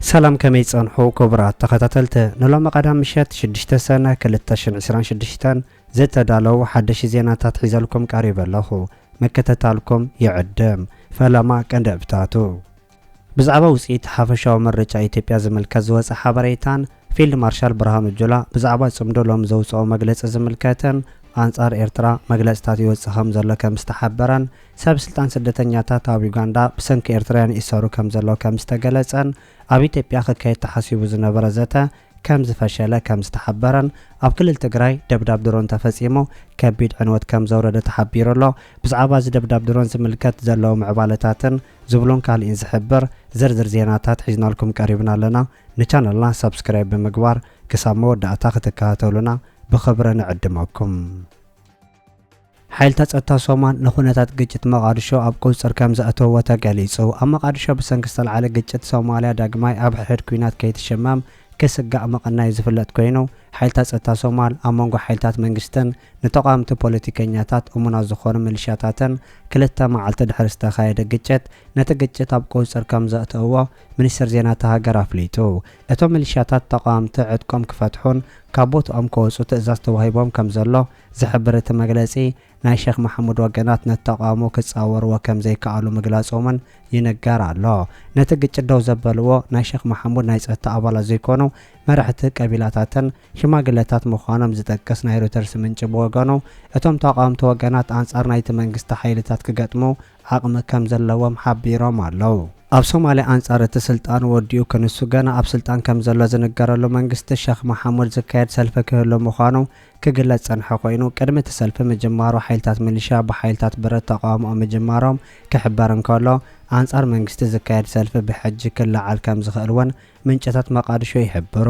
سلام كمي صنحو كبرات تخاتلت نلوم قدام مشات 6 سنة 2026 زتدالو حدش زيناتات حيزلكم قريب لهو مكتتالكم يعدم فلما كندبتاتو بزعبا وصيت حافشاو مرجع ኢትዮጵያ ዝምልከት ዝወፀ ሓበሬታን ፊልድ ማርሻል ብርሃኑ ጁላ ብዛዕባ ጽምዶሎም ዘውፅኦ መግለጺ ዝምልከተን አንጻር ኤርትራ መግለጽታት ይወጽእ ከም ዘሎ ከም ዝተሓበረን ሰብስልጣን ስደተኛታት ኣብ ዩጋንዳ ብሰንኪ ኤርትራውያን ይሰሩ ከም ዘሎ ከም ዝተገለጸን ኣብ ኢትዮጵያ ክካየድ ተሓሲቡ ዝነበረ ዘተ ከም ዝፈሸለ ከም ዝተሓበረን ኣብ ክልል ትግራይ ደብዳብ ድሮን ተፈጺሙ ከቢድ ዕንወት ከም ዘውረደ ተሓቢሩ ኣሎ ብዛዕባ እዚ ደብዳብ ድሮን ዝምልከት ዘለው ምዕባለታትን ዝብሎን ካልእን ዝሕብር ዝርዝር ዜናታት ሒዝናልኩም ቀሪብና ኣለና ንቻናልና ሰብስክራይብ ብምግባር ክሳብ መወዳእታ ክትከታተሉና بخبر نعدمكم حيلتا ጸጥታ ሶማል ንኹነታት ግጭት መቃድሾ ኣብ ቁጽር ከም ዘእተወ ተገሊጹ ኣብ መቃድሾ ብሰንኪ ዓለ ግጭት ሶማልያ ዳግማይ ኣብ ሕድ ኩናት ከይትሸመም كسجع مقناي زفلت كوينو حيلتا ጸጥታ ሶማል ኣመንጎ حيلታት መንግስትን ንተቋምቲ ፖለቲከኛታት እሙና ዝኾኑ ሚሊሻታትን ክልተ መዓልቲ ድሕሪ ዝተኻየደ ግጭት ነቲ ግጭት ኣብ ቁጽር ከም ዘእተወ ሚኒስትር ዜና ሃገር ኣፍሊጡ እቶም ሚሊሻታት ተቋምቲ ዕጥቆም ክፈትሑን ካብ ቦትኦም ክወፁ ትእዛዝ ተዋሂቦም ከም ዘሎ ዝሕብር እቲ መግለጺ ናይ ሼክ መሐሙድ ወገናት ነተቋሙ ክጻወርዎ ከም ዘይከኣሉ ምግላጾምን ይነገር ኣሎ ነቲ ግጭት ደው ዘበልዎ ናይ ሼክ መሐሙድ ናይ ጸጥታ ኣባላት ዘይኮኑ መራሕቲ ቀቢላታትን ሽማግለታት ምዃኖም ዝጠቅስ ናይ ሮይተርስ ምንጭ ብወገኑ እቶም ተቋምቲ ወገናት አንጻር ናይቲ መንግስቲ ሓይልታት ክገጥሙ ዓቕሚ ከም ዘለዎም ሓቢሮም ኣለው ኣብ ሶማሊያ አንጻር እቲ ስልጣን ወዲኡ ከንሱ ገና ኣብ ስልጣን ከም ዘሎ ዝነገረሉ መንግስቲ ሼክ መሐሙድ ዝካየድ ሰልፊ ክህሉ ምዃኑ ክግለጽ ጸንሐ ኮይኑ ቅድሚ እቲ ሰልፊ ምጅማሩ ሓይልታት ሚሊሻ ብሓይልታት ብረት ተቃውሞኦም ምጅማሮም ክሕበር እንከሎ አንጻር መንግስቲ ዝካየድ ሰልፊ ብሕጂ ክለዓል ከም ዝኽእልውን ምንጭታት መቃድሾ ይሕብሩ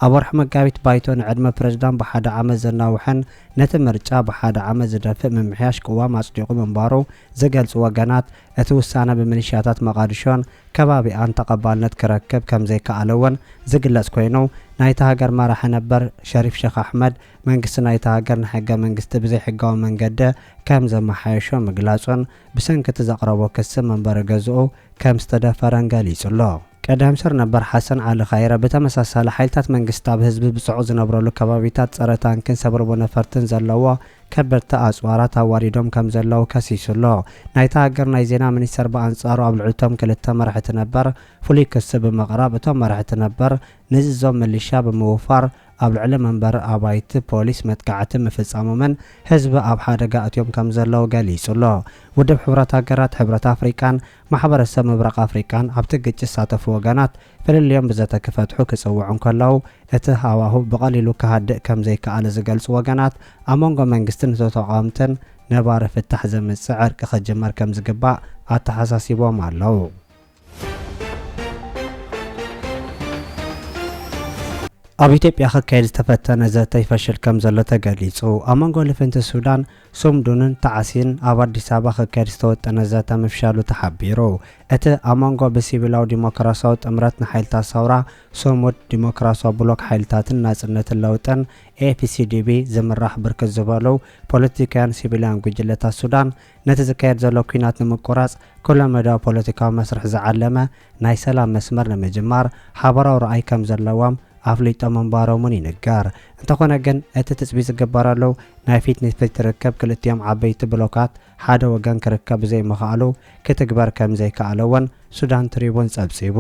ኣብ ወርሒ መጋቢት ባይቶ ንዕድመ ፕሬዝዳንት ብሓደ ዓመት ዘናውሕን ነቲ ምርጫ ብሓደ ዓመት ዝደፍእ ምምሕያሽ ቅዋም ኣጽዲቑ ምንባሩ ዝገልጹ ወገናት እቲ ውሳነ ብሚሊሻታት መቃድሾን ከባቢኣን ተቐባልነት ክረክብ ከም ዘይከኣለውን ዝግለጽ ኮይኑ ናይቲ ሃገር መራሒ ነበር ሸሪፍ ሼክ ኣሕመድ መንግስቲ ናይቲ ሃገር ንሕገ መንግስቲ ብዘይ ሕጋዊ መንገዲ ከም ዘመሓየሾ ምግላጹን ብሰንኪ ዘቕረቦ ክስ መንበሪ ገዝኡ ከም ዝተደፈረን ገሊጹሎ ቀዳም ሰር ነበር ሐሰን ዓሊ ኻይረ በተመሳሳለ ሓይልታት መንግስት ኣብ ህዝቢ ብጽዑ ዝነብረሉ ከባቢታት ጸረ ታንክን ሰብርቦ ነፈርትን ዘለዎ ከበርታ ኣጽዋራት ኣዋሪዶም ከም ዘለው ከሲሱሎ ናይቲ ሃገር ናይ ዜና ሚኒስተር በአንጻሩ ኣብ ልዕልቶም ክልተ መራሕቲ ነበር ፍሉይ ክስ ብምቕራብ እቶም መራሕቲ ነበር ንዝዞም ሚሊሻ ብምውፋር ኣብ ልዕሊ መንበር ኣባይቲ ፖሊስ መጥቃዕቲ ምፍጻሞምን ህዝቢ ኣብ ሓደጋ እትዮም ከም ዘለው ገሊጹሎ ውድብ ሕብረት ሃገራት ሕብረት ኣፍሪካን ማሕበረሰብ ምብራቅ ኣፍሪካን ኣብቲ ግጭት ዝሳተፉ ወገናት ፍልልዮም ብዘተ ክፈትሑ ክጽውዑ እንከለው እቲ ሃዋሁ ብቐሊሉ ክሃድእ ከም ዘይከኣለ ዝገልጹ ወገናት ኣመንጎ መንግስትን ተቋምትን ነባሪ ፍታሕ ዘምጽእ ዕርቂ ክጅመር ከም ዝግባእ ኣተሓሳሲቦም ኣለው ኣብ ኢትዮጵያ ክካየድ ዝተፈተነ ዘተ ይፈሽል ከም ዘሎ ተገሊጹ ኣመንጎ ልፍንቲ ሱዳን ሶምዱንን ተዓሲን ኣብ አዲስ አበባ ክካየድ ዝተወጠነ ዘተ ምፍሻሉ ተሓቢሩ እቲ ኣመንጎ ብሲቪላዊ ዲሞክራሲያዊ ጥምረት ንሓይልታት ሳውራ ሶሙድ ዲሞክራሲያዊ ብሎክ ሓይልታትን ናጽነትን ለውጥን ኤፒሲዲቢ ዝምራሕ ብርክት ዝበሉ ፖለቲካውያን ሲቪላውያን ጉጅለታት ሱዳን ነቲ ዝካየድ ዘሎ ኩናት ንምቁራጽ ኩሎም መዳዊ ፖለቲካዊ መስርሕ ዝዓለመ ናይ ሰላም መስመር ንምጅማር ሓበራዊ ረኣይ ከም ዘለዎም ኣፍሊጦም ምንባሮምን ይንገር እንተኾነ ግን እቲ ትጽቢት ዝግበረሉ ናይ ፊትነስ ትርከብ ክልቲኦም ዓበይቲ ብሎካት ሓደ ወገን ክርከብ ዘይምኽኣሉ ክትግበር ከም ዘይከኣለውን ሱዳን ትሪቡን ጸብጺቡ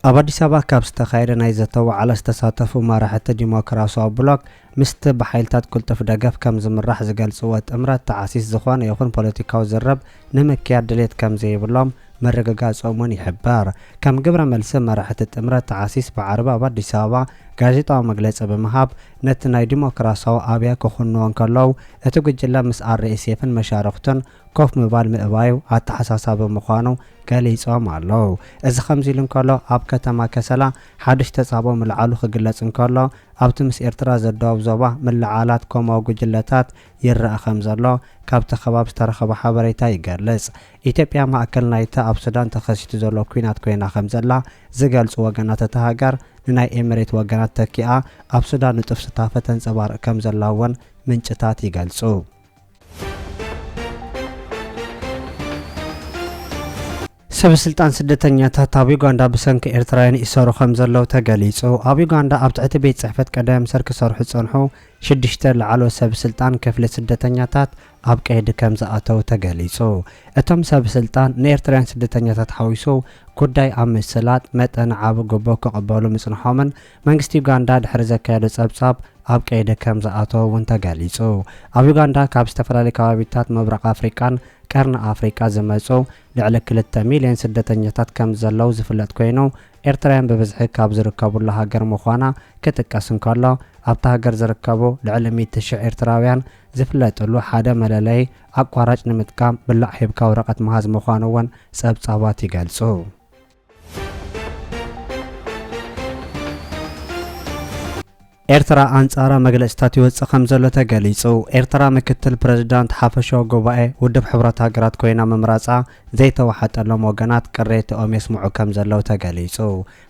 ኣብ አዲስ አበባ ካብ ዝተኻየደ ናይ ዘተዋዕለ ዝተሳተፉ መራሕቲ ዲሞክራሲያዊ ብሎክ ምስቲ ብሓይልታት ቁልጥፍ ደገፍ ከም ዝምራሕ ዝገልጽዎ ጥምረት ተዓሲስ ዝኾነ ይኹን ፖለቲካዊ ዝረብ ንምክያድ ድሌት ከም ዘይብሎም መረጋጋጾምን ይሕበር ከም ግብረ መልሲ መራሕቲ ጥምረት ተዓሲስ ብዓረባ ኣብ አዲስ አበባ ጋዜጣዊ መግለጺ ብምሃብ ነቲ ናይ ዲሞክራሲያዊ ኣብያ ክኹንዎ እንከለው እቲ ጉጅለ ምስ አርኤስኤፍን መሻርክቱን ኮፍ ምባል ምእባዩ ኣተሓሳሳቢ ምዃኑ ገሊጾም ኣለው እዚ ከምዚ ኢሉ እንከሎ ኣብ ከተማ ከሰላ ሓድሽ ተጻቦ ምልዓሉ ክግለጽ እንከሎ ኣብቲ ምስ ኤርትራ ዘዳወብ ዞባ ምልዓላት ከምኡ ጉጅለታት ይረአ ከም ዘሎ ካብቲ ከባቢ ዝተረኸበ ሓበሬታ ይገልጽ ኢትዮጵያ ማእከል ናይቲ ኣብ ሱዳን ተኸሲቱ ዘሎ ኩናት ኮይና ከም ዘላ ዝገልጹ ወገናት እቲ ሃገር ንናይ ኤሚሬት ወገናት ተኪኣ ኣብ ሱዳን ንጡፍ ስታፈ ተንጸባርቕ ከም ዘላውን ምንጭታት ይገልጹ ሰበስልጣን ስደተኛታት ኣብ ዩጋንዳ ብሰንኪ ኤርትራውያን ይሰሩ ከም ዘለው ተገሊጹ። ኣብ ዩጋንዳ ኣብ ትሕቲ ቤት ጽሕፈት ቀዳም ሰር ክሰርሑ ጸንሑ 6 ለዓለዎት ሰበስልጣን ክፍሊ ስደተኛታት ኣብ ቀይዲ ከም ዝኣተው ተገሊጹ። እቶም ሰበስልጣን ንኤርትራውያን ስደተኛታት ሓዊሱ ጉዳይ ኣብ ምስላጥ መጠን ዓብ ግቦ ክቕበሉ ምጽንሖምን መንግስቲ ዩጋንዳ ድሕሪ ዘካየዶ ጸብጻብ ኣብ ቀይዲ ከም ዝኣተው እውን ተገሊጹ። ኣብ ዩጋንዳ ካብ ዝተፈላለዩ ከባቢታት ምብራቕ ኣፍሪቃን ቀርኒ ኣፍሪቃ ዝመጹ ልዕሊ 2 ሚልዮን ስደተኛታት ከም ዘለው ዝፍለጥ ኮይኑ ኤርትራውያን በብዝሒ ካብ ዝርከቡላ ሃገር ምዃና ክጥቀስ እንከሎ ኣብታ ሃገር ዝርከቡ ልዕሊ 100,000 ኤርትራውያን ዝፍለጥሉ ሓደ መለለይ ኣቋራጭ ንምጥቃም ብላዕ ሂብካ ወረቐት መሃዝ ምዃኑ እውን ጸብጻባት ይገልጹ። ኤርትራ አንጻራ መግለጽታት ይወጽእ ከም ዘሎ ተገሊጹ። ኤርትራ ምክትል ፕሬዝዳንት ሓፈሻዊ ጉባኤ ውድብ ሕብረት ሃገራት ኮይና ምምራጻ ዘይተዋሓጠሎም ወገናት ቅሬትኦም የስምዑ ከም ዘለው ተገሊጹ።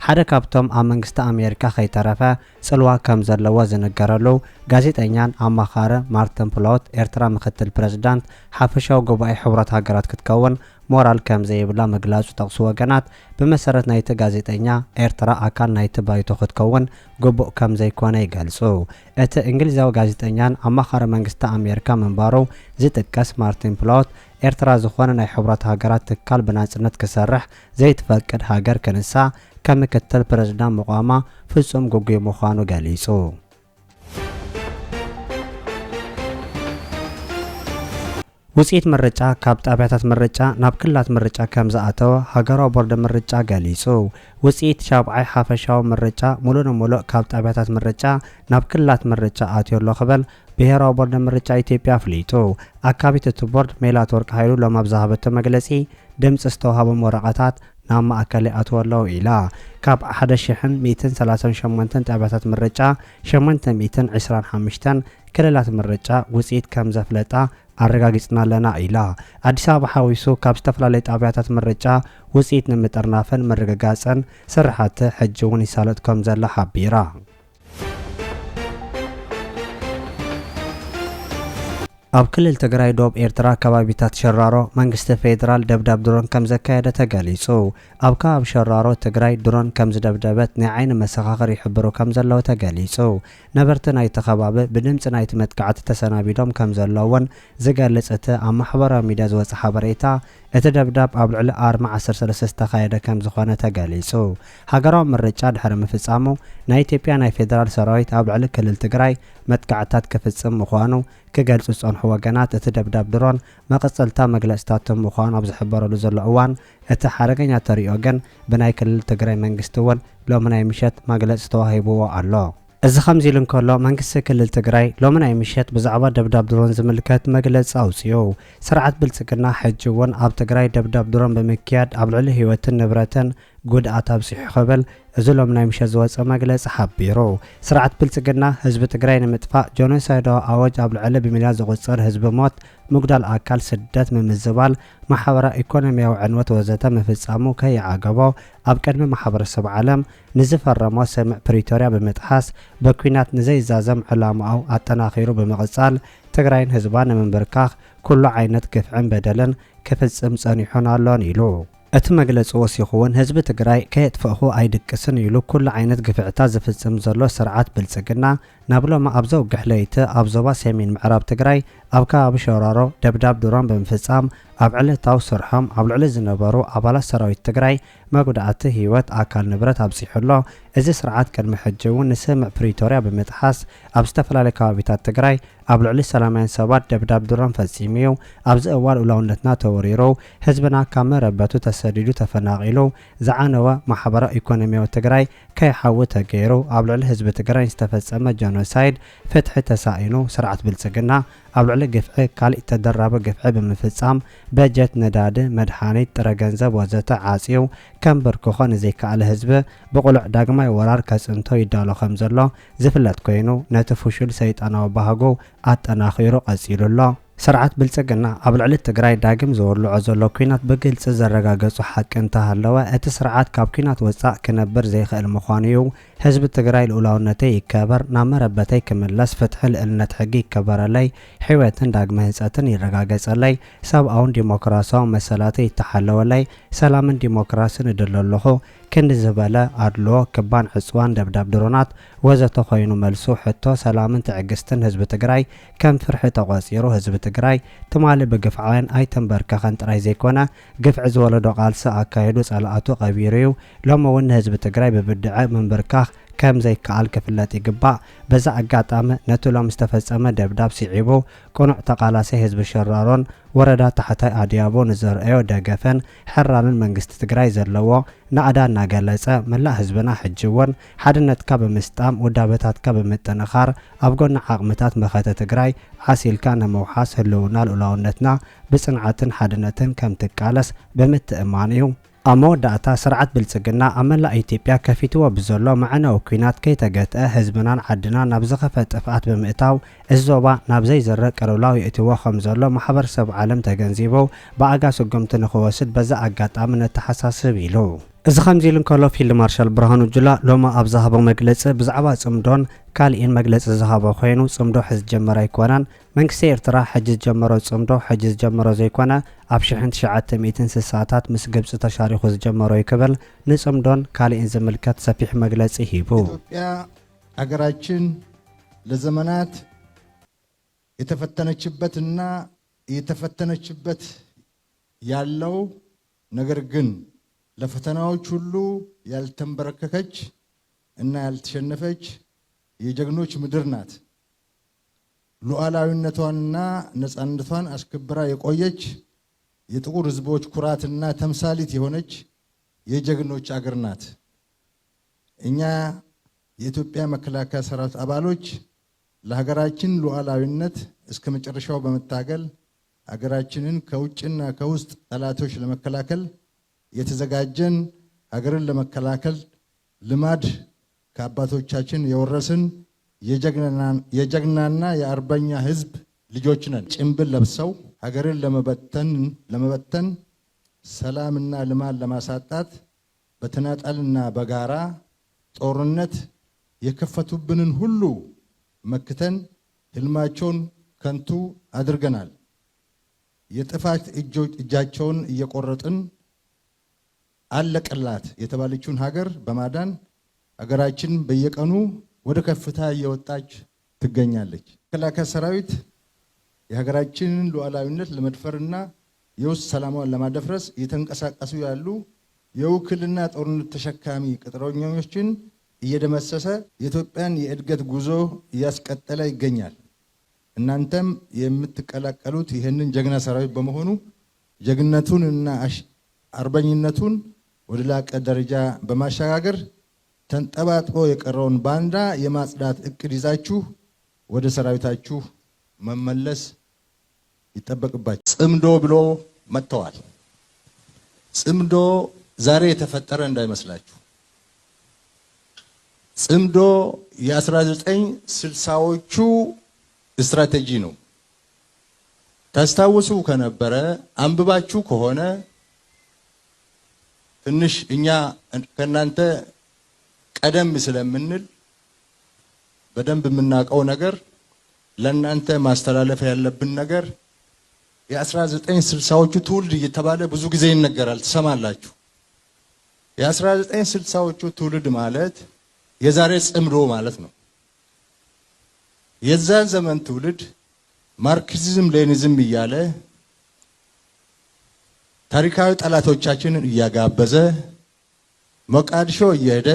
ሓደ ካብቶም ኣብ መንግስቲ ኣሜሪካ ከይተረፈ ጽልዋ ከም ዘለዎ ዝነገረሉ ጋዜጠኛን ኣማኻሪ ማርቲን ፕሎት ኤርትራ ምክትል ፕሬዝዳንት ሓፈሻዊ ጉባኤ ሕብረት ሃገራት ክትከውን ሞራል ከም ዘይብላ መግላጹ ጠቕሱ ወገናት ብመሰረት ናይቲ ጋዜጠኛ ኤርትራ ኣካል ናይቲ ባይቶ ክትከውን ግቡእ ከም ዘይኮነ ይገልጹ። እቲ እንግሊዛዊ ጋዜጠኛን ኣማኻሪ መንግስቲ ኣሜሪካ መንባሩ ዝጥቀስ ማርቲን ፕሎት ኤርትራ ዝኾነ ናይ ሕብረት ሃገራት ትካል ብናጽነት ክሰርሕ ዘይትፈቅድ ሃገር ክንሳ ከም ምክትል ፕሬዝዳንት ምቋማ ፍጹም ጉጉይ ምዃኑ ገሊጹ። ውጽኢት ምርጫ ካብ ጣብያታት ምርጫ ናብ ክልላት ምርጫ ከም ዝኣተወ ሃገራዊ ቦርድ ምርጫ ገሊጹ። ውጽኢት ሻብዓይ ሓፈሻዊ ምርጫ ሙሉእ ንሙሉእ ካብ ጣብያታት ምርጫ ናብ ክልላት ምርጫ ኣትየሎ ክብል ብሄራዊ ቦርድ ምርጫ ኢትዮጵያ ኣፍሊጡ። ኣካቢት እቲ ቦርድ ሜላት ወርቂ ሃይሉ ሎም ኣብ ዝሃበቶ መግለጺ ድምፂ ዝተዋሃቦም ወረቐታት ናብ ማእከል ኣትወለው ኢላ። ካብ 1138 ጣብያታት ምርጫ 825 ክልላት ምርጫ ውጽኢት ከም ዘፍለጣ ኣረጋጊጽና ኣለና ኢላ። ኣዲስ ኣበባ ሓዊሱ ካብ ዝተፈላለዩ ጣብያታት ምርጫ ውጽኢት ንምጥርናፍን ምርግጋጽን ስራሕቲ ሕጂ እውን ይሳለጥ ከም ዘላ ሓቢራ። ኣብ ክልል ትግራይ ዶብ ኤርትራ ከባቢታት ሸራሮ መንግስቲ ፌደራል ደብዳብ ድሮን ከም ዘካየደ ተገሊጹ። ኣብ ከባቢ ሸራሮ ትግራይ ድሮን ከም ዝደብደበት ናይ ዓይኒ መሰኻኽር ይሕብሩ ከም ዘለዎ ተገሊጹ። ነበርቲ ናይቲ ከባቢ ብድምፂ ናይቲ መጥቃዕቲ ተሰናቢዶም ከም ዘለውን ዝገልጽ እቲ ኣብ ማሕበራዊ ሚድያ ዝወጽእ ሓበሬታ እቲ ደብዳብ ኣብ ልዕሊ ኣርማ 13 ዝተኻየደ ከም ዝኾነ ተገሊጹ። ሃገራዊ ምርጫ ድሕሪ ምፍጻሙ ናይ ኢትዮጵያ ናይ ፌደራል ሰራዊት ኣብ ልዕሊ ክልል ትግራይ መጥቃዕታት ክፍጽም ምዃኑ ክገልጹ ጸንሑ ወገናት እቲ ደብዳብ ድሮን መቐጸልታ መግለጽታት ምዃኑ ኣብ ዝሕበረሉ ዘሎ እዋን እቲ ሓደገኛ ተሪኦ ግን ብናይ ክልል ትግራይ መንግስቲ እውን ሎሚ ናይ ምሸት መግለጽ ተዋሂብዎ ኣሎ። እዚ ከምዚ ኢሉ እንከሎ መንግስቲ ክልል ትግራይ ሎሚ ናይ ምሸት ብዛዕባ ደብዳብ ድሮን ዝምልከት መግለጺ ኣውፅዩ። ስርዓት ብልጽግና ሕጂ እውን ኣብ ትግራይ ደብዳብ ድሮን ብምክያድ ኣብ ልዕሊ ህይወትን ንብረትን ጉድኣት ኣብፅሑ ክብል እዚ ሎም ናይ ምሸት ዝወፀ መግለጺ ሓቢሩ። ስርዓት ብልጽግና ህዝቢ ትግራይ ንምጥፋእ ጆኖሳይዳዊ ኣዋጅ ኣብ ልዕሊ ብሚልዮን ዝቁጸር ህዝቢ ሞት፣ ምጉዳል ኣካል፣ ስደት፣ ምምዝባል፣ ማሕበራዊ ኢኮኖሚያዊ ዕንወት ወዘተ ምፍጻሙ ከይዓገቦ ኣብ ቅድሚ ማሕበረሰብ ዓለም ንዝፈረሞ ስምዕ ፕሪቶርያ ብምጥሓስ በኩናት ንዘይዛዘም ዕላማው ኣጠናኺሩ ብምቕጻል ትግራይን ህዝባን ንምንብርካኽ ኩሉ ዓይነት ግፍዕን በደልን ክፍጽም ጸኒሑን ኣሎን ኢሉ። እቲ መግለጺ ወሲኹ እውን ህዝቢ ትግራይ ከየጥፍእኹ ኣይድቅስን ኢሉ ኩሉ ዓይነት ግፍዕታት ዝፍጽም ዘሎ ስርዓት ብልጽግና ናብ ሎማ ኣብ ዘውግሕ ለይቲ ኣብ ዞባ ሰሜን ምዕራብ ትግራይ ኣብ ከባቢ ሸራሮ ደብዳብ ድሮን ብምፍጻም ኣብ ዕለታዊ ስርሖም ኣብ ልዕሊ ዝነበሩ ኣባላት ሰራዊት ትግራይ መጉዳእቲ ህይወት፣ ኣካል ንብረት ኣብፅሑሎ። እዚ ስርዓት ቅድሚ ሕጂ እውን ንስምዕ ፕሪቶርያ ብምጥሓስ ኣብ ዝተፈላለዩ ከባቢታት ትግራይ ኣብ ልዕሊ ሰላማውያን ሰባት ደብዳብ ድሮን ፈጺሙ እዩ። ኣብዚ እዋን ውላውነትና ተወሪሩ ህዝብና ካብ መረበቱ ተሰዲዱ ተፈናቂሉ ዝዓነወ ማሕበራዊ ኢኮኖሚያዊ ትግራይ ከይሓዊ ተገይሩ ኣብ ልዕሊ ህዝቢ ትግራይ ዝተፈጸመ ጆኖሳይድ ፍትሒ ተሳኢኑ ስርዓት ብልጽግና ኣብ ልዕሊ ግፍዒ ካልእ ተደራበ ግፍዒ ብምፍጻም በጀት፣ ነዳዲ፣ መድሓኒት፣ ጥረ ገንዘብ ወዘተ ዓጽዩ ከም ብርክኾ ንዘይከኣለ ህዝቢ ብቑሉዕ ዳግማይ ወራር ከጽንቶ ይዳሎ ከም ዘሎ ዝፍለጥ ኮይኑ ነቲ ፍሹል ሰይጣናዊ ባህጉ ኣጠናኺሩ ቀጺሉሎ ስርዓት ብልጽግና ኣብ ልዕሊ ትግራይ ዳግም ዘወልዖ ዘሎ ኩናት ብግልጽ ዘረጋገጹ ሓቂ እንተሃለወ እቲ ስርዓት ካብ ኩናት ወጻእ ክነብር ዘይኽእል ምዃኑ እዩ። ህዝቢ ትግራይ ልኡላውነተይ ይከበር፣ ናብ መረበተይ ክምለስ፣ ፍትሕን ልዕልነት ሕጊ ይከበረለይ፣ ሕይወትን ዳግመ ህንጸትን ይረጋገጸለይ፣ ሰብኣውን ዲሞክራሲያዊ መሰላተይ ይተሓለወለይ፣ ሰላምን ዲሞክራስን እድል ኣለኹ ክንዲ ዝበለ ኣድልዎ ክባን ዕፅዋን ደብዳብ ድሮናት ወዘተ ኮይኑ መልሱ ሕቶ ሰላምን ትዕግስትን ህዝቢ ትግራይ ከም ፍርሒ ተቆፂሩ ህዝቢ ትግራይ ትማሊ ብግፍዓን ኣይተንበርከኸን ጥራይ ዘይኮነ ግፍዒ ዝወለዶ ቃልሲ ኣካይዱ ጸላኣቱ ቀቢሩ እዩ። ሎሚ እውን ህዝቢ ትግራይ ብብድዐ ምንብርካኽ ከም ዘይከኣል ክፍለጥ ይግባእ። በዛ ኣጋጣሚ ነቲ ሎም ዝተፈጸመ ደብዳብ ሲዒቡ ቁኑዕ ተቃላሳይ ህዝቢ ሽራሮን ወረዳ ታሕታይ ኣድያቦ ንዘርአዮ ደገፈን ሕራንን መንግስቲ ትግራይ ዘለዎ ናዕዳ እናገለጸ መላእ ህዝብና ሕጂ እውን ሓድነትካ ብምስጣም ውዳበታትካ ብምጥንኻር ኣብ ጎኒ ዓቕምታት መኸተ ትግራይ ዓሲልካ ንምውሓስ ህልውና ልኡላውነትና ብጽንዓትን ሓድነትን ከም ትቃለስ ብምትእማን እዩ። ኣብ መወዳእታ ስርዓት ብልጽግና ኣብ መላእ ኢትዮጵያ ከፊትዎ ብዘሎ መዕነዊ ኩናት ከይተገትአ ህዝብናን ዓድና ናብ ዝኸፈ ጥፍኣት ብምእታው እዞባ ናብ ዘይዘረቕ ቅርብላው የእትዎ ከም ዘሎ ማሕበረሰብ ዓለም ተገንዚቡ ብኣጋስ ሕጉምቲ ንኽወስድ በዛ ኣጋጣሚ ነተሓሳስብ ኢሉ። እዚ ከምዚ ኢሉ እንከሎ ፊልድ ማርሻል ብርሃኑ ጁላ ሎሚ ኣብ ዝሃቦ መግለፂ ብዛዕባ ጽምዶን ካልእን መግለፂ ዝሃቦ ኮይኑ ጽምዶ ሕዚ ጀመረ ኣይኮነን፣ መንግስቲ ኤርትራ ሕጂ ዝጀመሮ ጽምዶ ሕጂ ዝጀመሮ ዘይኮነ ኣብ 1960ታት ምስ ግብፂ ተሻሪኹ ዝጀመሮ ይክብል ንጽምዶን ካልእን ዝምልከት ሰፊሕ መግለፂ ሂቡ። ኢትዮጵያ አገራችን ለዘመናት የተፈተነችበትና የተፈተነችበት ያለው ነገር ግን ለፈተናዎች ሁሉ ያልተንበረከከች እና ያልተሸነፈች የጀግኖች ምድር ናት። ሉዓላዊነቷንና ነፃነቷን አስከብራ የቆየች የጥቁር ህዝቦች ኩራትና ተምሳሌት የሆነች የጀግኖች አገር ናት። እኛ የኢትዮጵያ መከላከያ ሰራዊት አባሎች ለሀገራችን ሉዓላዊነት እስከ መጨረሻው በመታገል ሀገራችንን ከውጭና ከውስጥ ጠላቶች ለመከላከል የተዘጋጀን ሀገርን ለመከላከል ልማድ ከአባቶቻችን የወረስን የጀግናና የአርበኛ ህዝብ ልጆች ነን። ጭምብል ለብሰው ሀገርን ለመበተን ሰላምና ልማት ለማሳጣት በተናጠልና በጋራ ጦርነት የከፈቱብንን ሁሉ መክተን ህልማቸውን ከንቱ አድርገናል። የጥፋት እጃቸውን እየቆረጥን አለቀላት የተባለችውን ሀገር በማዳን ሀገራችን በየቀኑ ወደ ከፍታ እየወጣች ትገኛለች። መከላከያ ሰራዊት የሀገራችንን ሉዓላዊነት ለመድፈርና የውስጥ ሰላሟን ለማደፍረስ እየተንቀሳቀሱ ያሉ የውክልና ጦርነት ተሸካሚ ቅጥረኞችን እየደመሰሰ የኢትዮጵያን የእድገት ጉዞ እያስቀጠለ ይገኛል። እናንተም የምትቀላቀሉት ይህንን ጀግና ሰራዊት በመሆኑ ጀግነቱን እና አርበኝነቱን ወደ ላቀ ደረጃ በማሸጋገር ተንጠባጥቦ የቀረውን ባንዳ የማጽዳት እቅድ ይዛችሁ ወደ ሰራዊታችሁ መመለስ ይጠበቅባችሁ። ጽምዶ ብሎ መጥተዋል። ጽምዶ ዛሬ የተፈጠረ እንዳይመስላችሁ። ጽምዶ የ1960ዎቹ ስትራቴጂ ነው። ታስታውሱ ከነበረ አንብባችሁ ከሆነ ትንሽ እኛ ከናንተ ቀደም ስለምንል በደንብ የምናውቀው ነገር ለናንተ ማስተላለፍ ያለብን ነገር የ1960ዎቹ ትውልድ እየተባለ ብዙ ጊዜ ይነገራል፣ ትሰማላችሁ። የ1960ዎቹ ትውልድ ማለት የዛሬ ጽምዶ ማለት ነው። የዛን ዘመን ትውልድ ማርክሲዝም ሌኒዝም እያለ ታሪካዊ ጠላቶቻችንን እያጋበዘ ሞቃዲሾ እየሄደ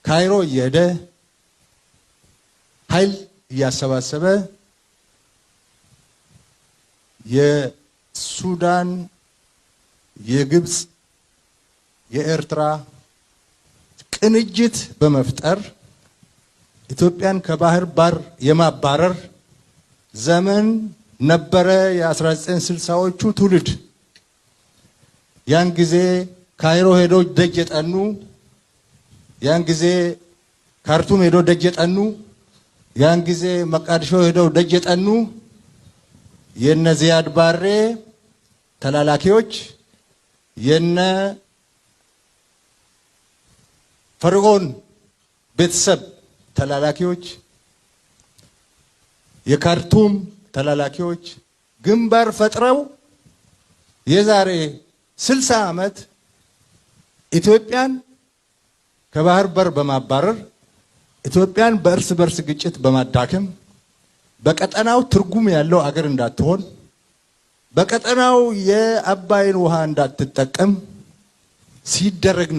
ካይሮ እየሄደ ኃይል እያሰባሰበ የሱዳን፣ የግብፅ፣ የኤርትራ ቅንጅት በመፍጠር ኢትዮጵያን ከባህር በር የማባረር ዘመን ነበረ። የ1960ዎቹ ትውልድ ያን ጊዜ ካይሮ ሄዶ ደጅ የጠኑ፣ ያን ጊዜ ካርቱም ሄዶ ደጅ የጠኑ፣ ያን ጊዜ መቃዲሾ ሄዶ ደጅ የጠኑ የነ ዚያድ ባሬ ተላላኪዎች የነ ፈርዖን ቤተሰብ ተላላኪዎች የካርቱም ተላላኪዎች ግንባር ፈጥረው የዛሬ 60 ዓመት ኢትዮጵያን ከባህር በር በማባረር ኢትዮጵያን በእርስ በርስ ግጭት በማዳከም በቀጠናው ትርጉም ያለው አገር እንዳትሆን በቀጠናው የአባይን ውሃ እንዳትጠቀም ሲደረግ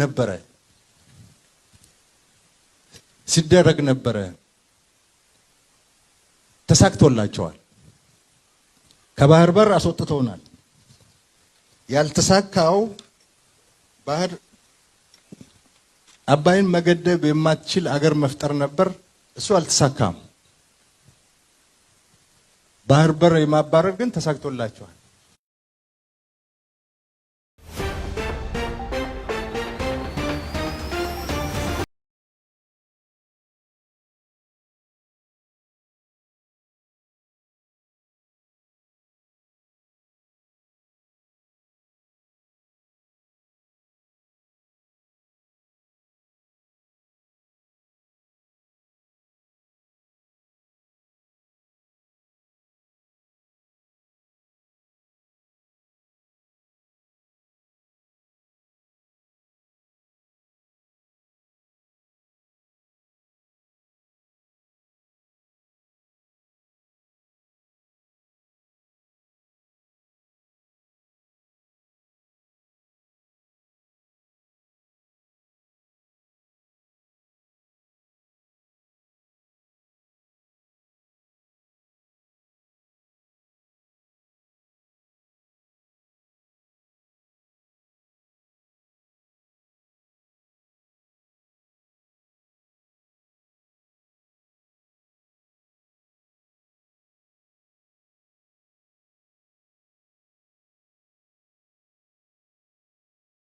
ነበረ። ተሳክቶላቸዋል። ከባህር በር አስወጥተውናል። ያልተሳካው ባህር አባይን መገደብ የማትችል አገር መፍጠር ነበር። እሱ አልተሳካም። ባህር በር የማባረር ግን ተሳክቶላቸዋል።